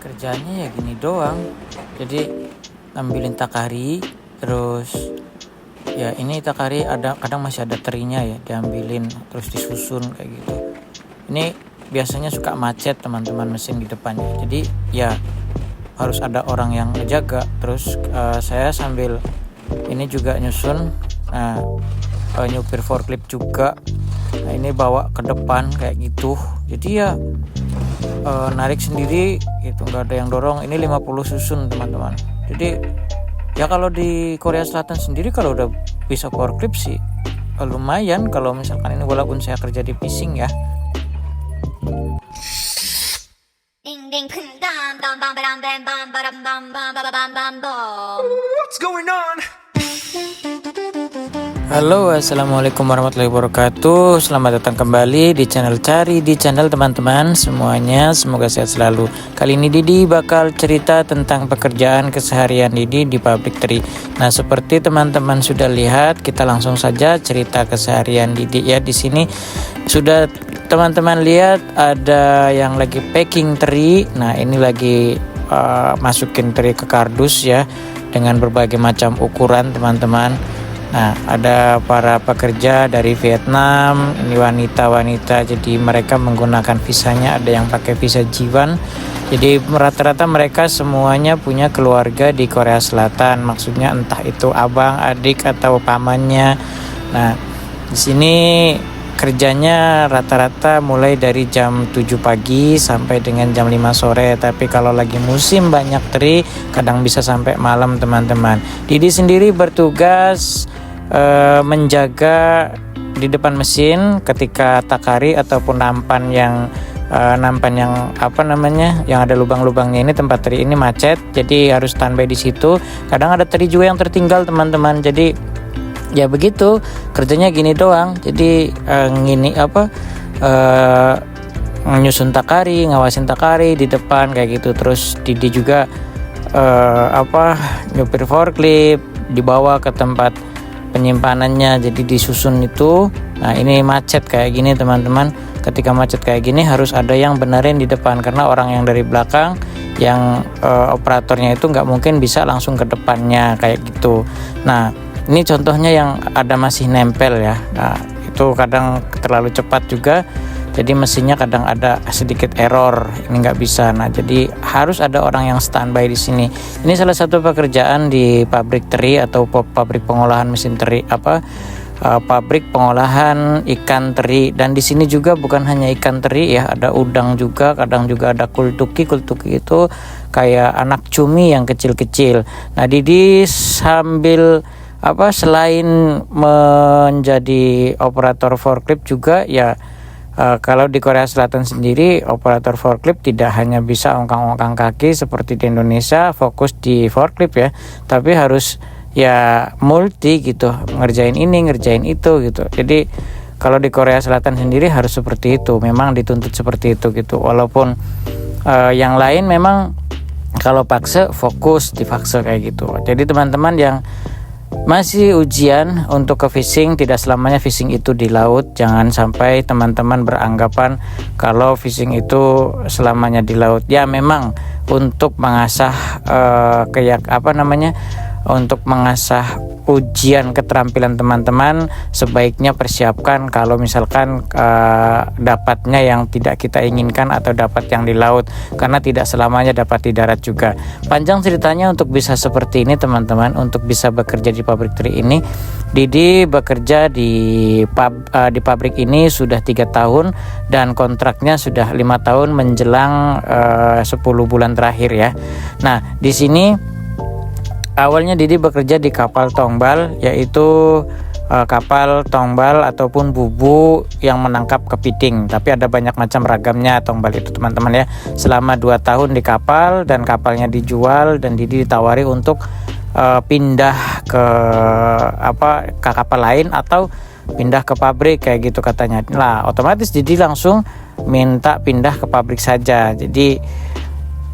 kerjanya ya gini doang. Jadi ambilin takari, terus ya ini takari ada kadang masih ada terinya ya, diambilin terus disusun kayak gitu. Ini biasanya suka macet teman-teman mesin di depannya. Jadi ya harus ada orang yang ngejaga. Terus saya sambil ini juga nyusun. Nah, nyupir forklift juga. Nah, ini bawa ke depan kayak gitu. Jadi ya narik sendiri gitu, nggak ada yang dorong. Ini 50 susun teman-teman. Jadi ya kalau di Korea Selatan sendiri kalau udah bisa forklift sih lumayan. Kalau misalkan ini walaupun saya kerja di Pising ya. What's going on? Halo, assalamualaikum warahmatullahi wabarakatuh. Selamat datang kembali di channel di channel teman-teman semuanya. Semoga sehat selalu. Kali ini Didi bakal cerita tentang pekerjaan keseharian Didi di pabrik teri. Nah, seperti teman-teman sudah lihat, kita langsung saja cerita keseharian Didi ya. Di sini sudah teman-teman lihat ada yang lagi packing teri. Nah, ini lagi masukin teri ke kardus ya, dengan berbagai macam ukuran teman-teman. Nah, ada para pekerja dari Vietnam, ini wanita-wanita, jadi mereka menggunakan visanya, ada yang pakai visa G1. Jadi rata-rata mereka semuanya punya keluarga di Korea Selatan, maksudnya entah itu abang, adik atau pamannya. Nah, di sini kerjanya rata-rata mulai dari jam 7 pagi sampai dengan jam 5 sore. Tapi kalau lagi musim banyak teri, kadang bisa sampai malam teman-teman. Didi sendiri bertugas menjaga di depan mesin ketika takari ataupun nampan yang yang ada lubang-lubangnya ini, tempat teri ini macet, jadi harus standby di situ. Kadang ada teri juga yang tertinggal teman-teman. Jadi ya begitu, kerjanya gini doang. Jadi nyusun takari, ngawasin takari di depan kayak gitu. Terus Didi juga nyupir forklift, dibawa ke tempat penyimpanannya, jadi disusun itu. Nah, ini macet kayak gini teman-teman. Ketika macet kayak gini harus ada yang benerin di depan, karena orang yang dari belakang yang operatornya itu nggak mungkin bisa langsung ke depannya kayak gitu. Nah, ini contohnya yang ada masih nempel ya. Nah, itu kadang terlalu cepat juga, jadi mesinnya kadang ada sedikit error, ini nggak bisa. Nah, jadi harus ada orang yang standby di sini. Ini salah satu pekerjaan di pabrik teri atau pabrik pengolahan mesin teri, pabrik pengolahan ikan teri. Dan di sini juga bukan hanya ikan teri ya, ada udang juga, kadang juga ada kultuki. Kultuki itu kayak anak cumi yang kecil-kecil. Nah, Didi sambil selain menjadi operator forklift juga ya. Kalau di Korea Selatan sendiri, operator forklift tidak hanya bisa ongkang-ongkang kaki seperti di Indonesia fokus di forklift ya, tapi harus ya multi gitu, ngerjain ini ngerjain itu gitu. Jadi kalau di Korea Selatan sendiri harus seperti itu, memang dituntut seperti itu gitu. Walaupun yang lain memang kalau paksa fokus di paksa kayak gitu. Jadi teman-teman yang masih ujian untuk ke fishing, tidak selamanya fishing itu di laut. Jangan sampai teman-teman beranggapan kalau fishing itu selamanya di laut. Ya memang untuk mengasah untuk mengasah ujian keterampilan teman-teman, sebaiknya persiapkan kalau misalkan dapatnya yang tidak kita inginkan atau dapat yang di laut, karena tidak selamanya dapat di darat juga. Panjang ceritanya untuk bisa seperti ini teman-teman, untuk bisa bekerja di pabrik teri ini. Didi bekerja di pabrik ini sudah 3 tahun dan kontraknya sudah 5 tahun menjelang 10 bulan terakhir ya. Nah, di sini awalnya Didi bekerja di kapal tongbal, yaitu kapal tongbal ataupun bubu yang menangkap kepiting. Tapi ada banyak macam ragamnya tongbal itu teman-teman ya. Selama 2 tahun di kapal dan kapalnya dijual, dan Didi ditawari untuk pindah ke kapal lain atau pindah ke pabrik kayak gitu katanya. Lah, otomatis Didi langsung minta pindah ke pabrik saja. Jadi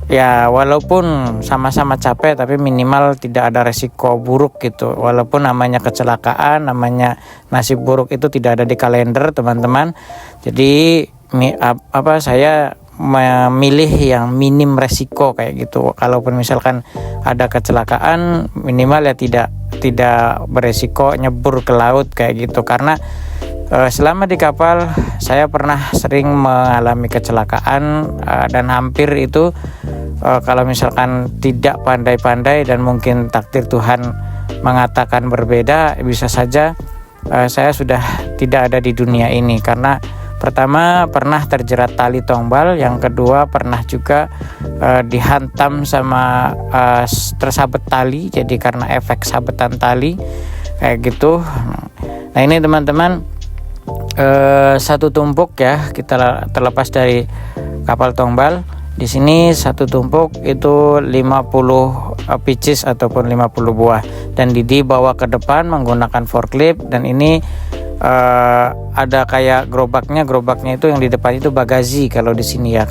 ya walaupun sama-sama capek, tapi minimal tidak ada resiko buruk gitu. Walaupun namanya kecelakaan, namanya nasib buruk itu tidak ada di kalender teman-teman. Jadi saya memilih yang minim resiko kayak gitu. Kalaupun misalkan ada kecelakaan, minimal ya tidak beresiko nyebur ke laut kayak gitu. Karena selama di kapal saya pernah sering mengalami kecelakaan dan hampir itu kalau misalkan tidak pandai-pandai dan mungkin takdir Tuhan mengatakan berbeda, bisa saja saya sudah tidak ada di dunia ini. Karena pertama pernah terjerat tali tombal, yang kedua pernah juga dihantam sama tersabet tali, jadi karena efek sabetan tali kayak gitu. Nah ini teman-teman, satu tumpuk ya, kita terlepas dari kapal tombal, di sini satu tumpuk itu 50 pieces ataupun 50 buah, dan dibawa ke depan menggunakan forklift. Dan ini ada kayak gerobaknya itu yang di depan itu bagazi kalau di sini ya.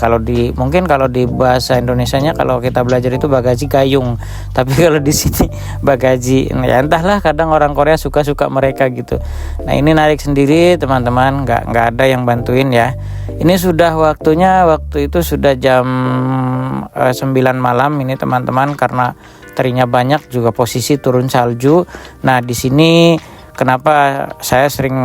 Mungkin kalau di bahasa Indonesianya kalau kita belajar itu bagazi gayung, tapi kalau di sini bagazi. Ya entahlah, kadang orang Korea suka mereka gitu. Nah ini narik sendiri teman-teman, nggak ada yang bantuin ya. Ini sudah waktu itu sudah jam 9 malam ini teman-teman, karena terinya banyak, juga posisi turun salju. Nah di sini kenapa saya sering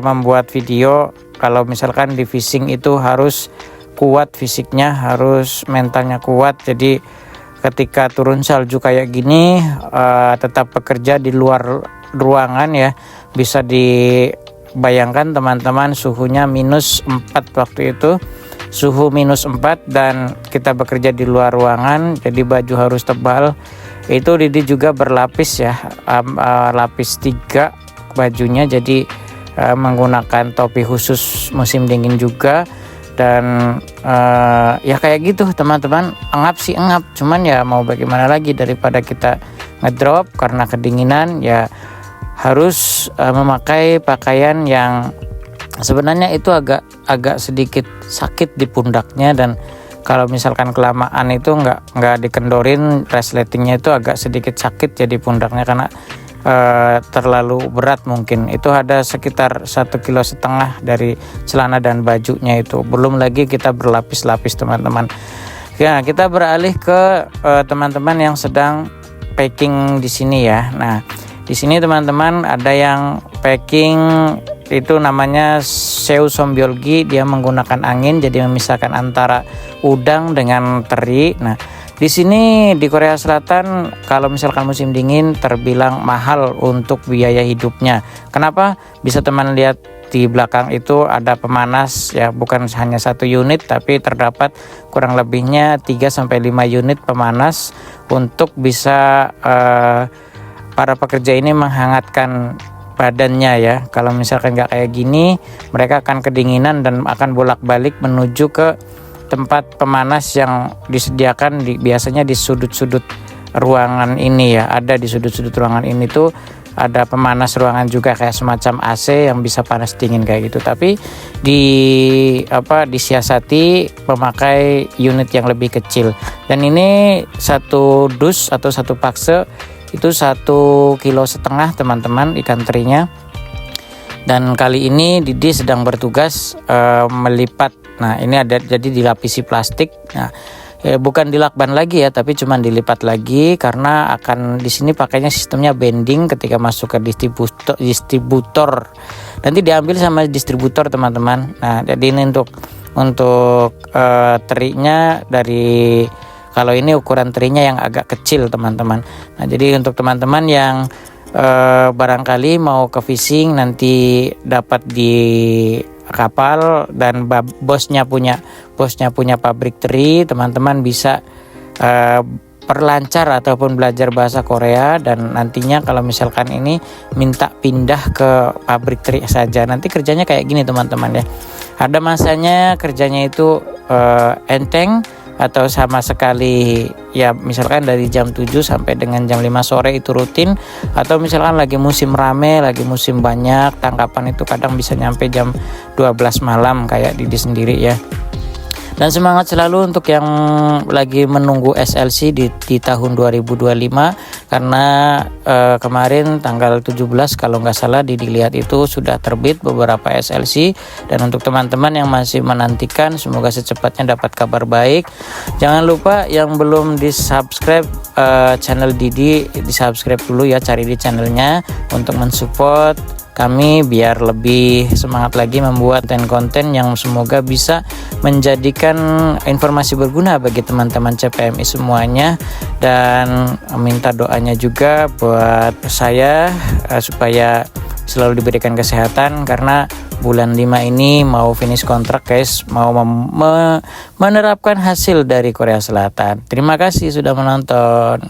membuat video, kalau misalkan di fishing itu harus kuat fisiknya, harus mentalnya kuat. Jadi ketika turun salju kayak gini tetap bekerja di luar ruangan ya. Bisa dibayangkan teman-teman, suhunya -4 waktu itu, suhu -4, dan kita bekerja di luar ruangan, jadi baju harus tebal. Itu Didi juga berlapis ya, lapis 3 bajunya, jadi menggunakan topi khusus musim dingin juga. Dan ya kayak gitu teman-teman, engap sih engap, cuman ya mau bagaimana lagi, daripada kita ngedrop karena kedinginan ya harus memakai pakaian yang sebenarnya itu agak sedikit sakit di pundaknya. Dan kalau misalkan kelamaan itu nggak dikendorin, resletingnya itu agak sedikit sakit jadi pundaknya, karena terlalu berat. Mungkin itu ada sekitar 1,5 kilo dari celana dan bajunya itu, belum lagi kita berlapis-lapis teman-teman. Ya kita beralih ke teman-teman yang sedang packing di sini ya. Nah di sini teman-teman ada yang packing itu namanya Seu Sombyolgi, dia menggunakan angin jadi memisahkan antara udang dengan teri. Nah di sini di Korea Selatan kalau misalkan musim dingin terbilang mahal untuk biaya hidupnya. Kenapa? Bisa teman lihat di belakang itu ada pemanas ya, bukan hanya 1 unit tapi terdapat kurang lebihnya 3-5 unit pemanas untuk bisa para pekerja ini menghangatkan badannya ya. Kalau misalkan nggak kayak gini, mereka akan kedinginan dan akan bolak-balik menuju ke tempat pemanas yang disediakan biasanya di sudut-sudut ruangan ini ya. Ada di sudut-sudut ruangan ini tuh ada pemanas ruangan juga, kayak semacam AC yang bisa panas dingin kayak gitu. Tapi disiasati memakai unit yang lebih kecil. Dan ini satu dus atau satu pakse itu 1,5 kilo teman-teman ikan terinya. Dan kali ini Didi sedang bertugas melipat. Nah ini ada jadi dilapisi plastik. Nah bukan dilakban lagi ya, tapi cuma dilipat lagi karena akan di sini pakainya sistemnya bending ketika masuk ke distributor. Nanti diambil sama distributor teman-teman. Nah jadi ini untuk terinya dari, kalau ini ukuran terinya yang agak kecil teman-teman. Nah jadi untuk teman-teman yang barangkali mau ke fishing nanti dapat di kapal dan bosnya punya pabrik teri, teman-teman bisa perlancar ataupun belajar bahasa Korea. Dan nantinya kalau misalkan ini minta pindah ke pabrik teri saja, nanti kerjanya kayak gini teman-teman ya. Ada masanya kerjanya itu enteng atau sama sekali ya, misalkan dari jam 7 sampai dengan jam 5 sore itu rutin. Atau misalkan lagi musim rame, lagi musim banyak tangkapan, itu kadang bisa nyampe jam 12 malam kayak Didi sendiri ya. Dan semangat selalu untuk yang lagi menunggu SLC di tahun 2025, karena kemarin tanggal 17 kalau nggak salah dilihat itu sudah terbit beberapa SLC. Dan untuk teman-teman yang masih menantikan, semoga secepatnya dapat kabar baik. Jangan lupa yang belum di subscribe channel Didi, di subscribe dulu ya, cari di channelnya untuk mensupport kami biar lebih semangat lagi membuat konten yang semoga bisa menjadikan informasi berguna bagi teman-teman CPMI semuanya. Dan minta doanya juga buat saya supaya selalu diberikan kesehatan, karena bulan 5 ini mau finish kontrak guys, mau menerapkan hasil dari Korea Selatan. Terima kasih sudah menonton.